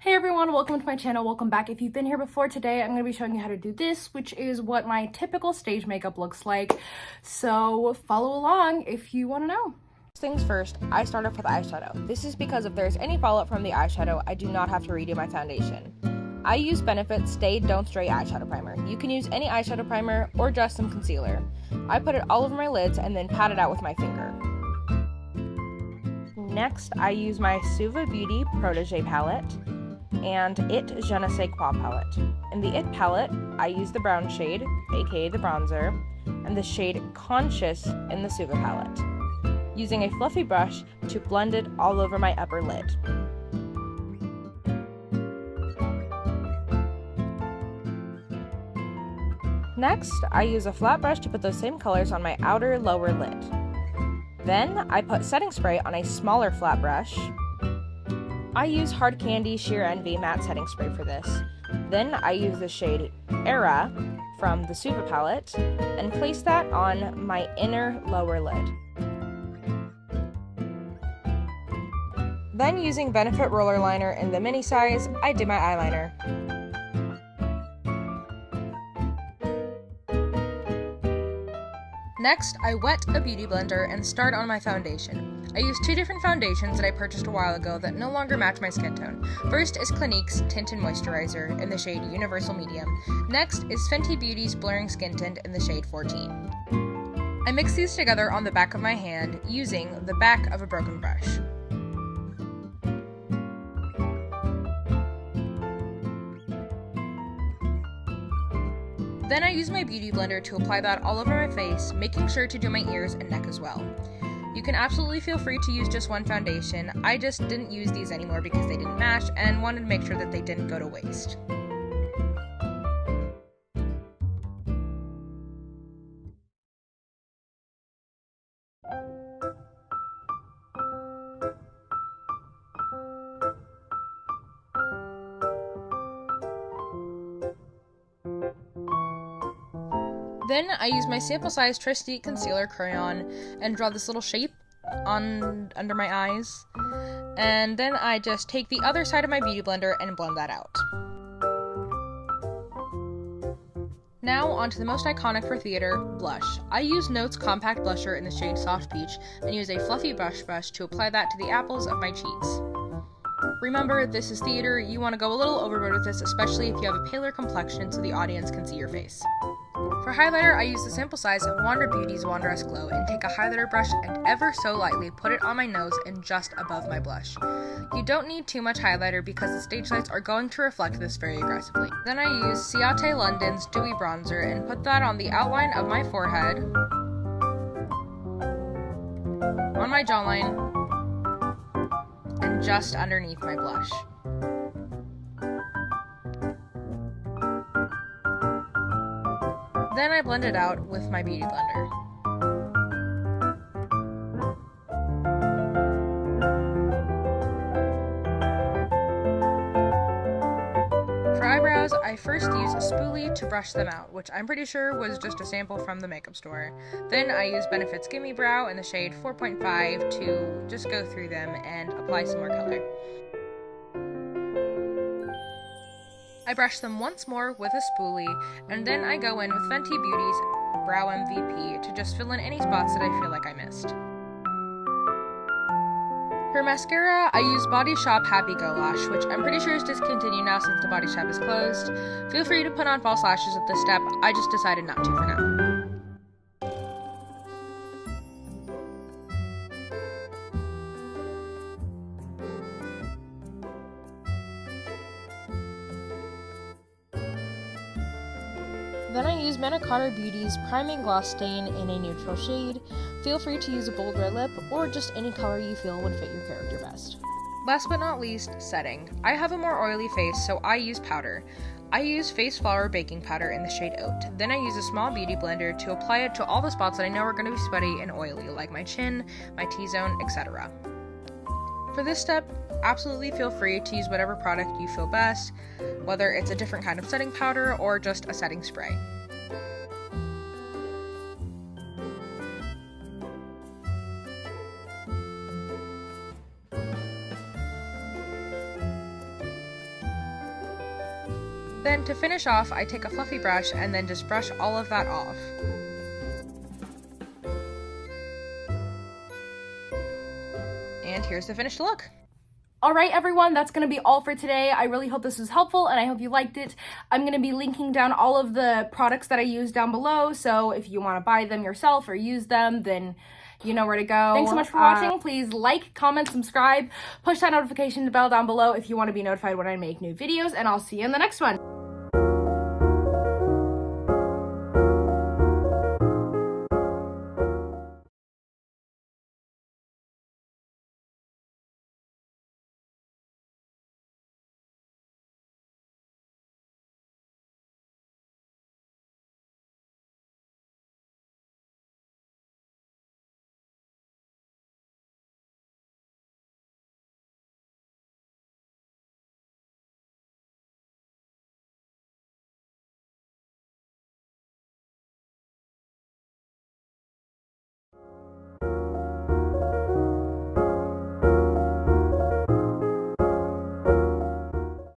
Hey everyone, welcome to my channel, welcome back. If you've been here before, today I'm going to be showing you how to do this, which is what my typical stage makeup looks like. So follow along if you want to know. First things first, I start off with eyeshadow. This is because if there's any fallout from the eyeshadow, I do not have to redo my foundation. I use Benefit's Stay Don't Stray eyeshadow primer. You can use any eyeshadow primer or just some concealer. I put it all over my lids and then pat it out with my finger. Next, I use my Suva Beauty Protégé palette and It Je ne sais quoi palette. In the It palette, I use the brown shade, aka the bronzer, and the shade Conscious in the Suva palette, using a fluffy brush to blend it all over my upper lid. Next, I use a flat brush to put those same colors on my outer lower lid. Then, I put setting spray on a smaller flat brush. I use Hard Candy Sheer Envy Matte Setting Spray for this. Then, I use the shade Era from the Suva palette and place that on my inner lower lid. Then, using Benefit Roller Liner in the mini size, I do my eyeliner. Next, I wet a beauty blender and start on my foundation. I use two different foundations that I purchased a while ago that no longer match my skin tone. First is Clinique's Tint and Moisturizer in the shade Universal Medium. Next is Fenty Beauty's Blurring Skin Tint in the shade 14. I mix these together on the back of my hand using the back of a broken brush. Then I use my beauty blender to apply that all over my face, making sure to do my ears and neck as well. You can absolutely feel free to use just one foundation. I just didn't use these anymore because they didn't match and wanted to make sure that they didn't go to waste. Then I use my sample size Trusty Concealer Crayon and draw this little shape under my eyes. And then I just take the other side of my beauty blender and blend that out. Now onto the most iconic for theater, blush. I use Note's Compact Blusher in the shade Soft Peach and use a fluffy brush to apply that to the apples of my cheeks. Remember, this is theater, you want to go a little overboard with this, especially if you have a paler complexion so the audience can see your face. For highlighter, I use the sample size of Wander Beauty's Wanderlust Glow and take a highlighter brush and ever so lightly put it on my nose and just above my blush. You don't need too much highlighter because the stage lights are going to reflect this very aggressively. Then I use Ciate London's Dewy Bronzer and put that on the outline of my forehead, on my jawline, and just underneath my blush. Then I blend it out with my beauty blender. For eyebrows, I first use a spoolie to brush them out, which I'm pretty sure was just a sample from the makeup store. Then I use Benefit's Gimme Brow in the shade 4.5 to just go through them and apply some more color. I brush them once more with a spoolie, and then I go in with Fenty Beauty's Brow MVP to just fill in any spots that I feel like I missed. For mascara, I use Body Shop Happy Go Lash, which I'm pretty sure is discontinued now since the Body Shop is closed. Feel free to put on false lashes at this step, I just decided not to for now. Then I use Manicotti Beauty's Priming Gloss Stain in a neutral shade. Feel free to use a bold red lip or just any color you feel would fit your character best. Last but not least, setting. I have a more oily face, so I use powder. I use Face Flower Baking Powder in the shade Oat. Then I use a small beauty blender to apply it to all the spots that I know are going to be sweaty and oily, like my chin, my T-zone, etc. For this step, absolutely feel free to use whatever product you feel best, whether it's a different kind of setting powder or just a setting spray. Then to finish off, I take a fluffy brush and then just brush all of that off. And here's the finished look. All right, everyone, that's going to be all for today. I really hope this was helpful and I hope you liked it. I'm going to be linking down all of the products that I use down below. So if you want to buy them yourself or use them, then you know where to go. Thanks so much for watching. Please like, comment, subscribe, push that notification bell down below if you want to be notified when I make new videos, and I'll see you in the next one.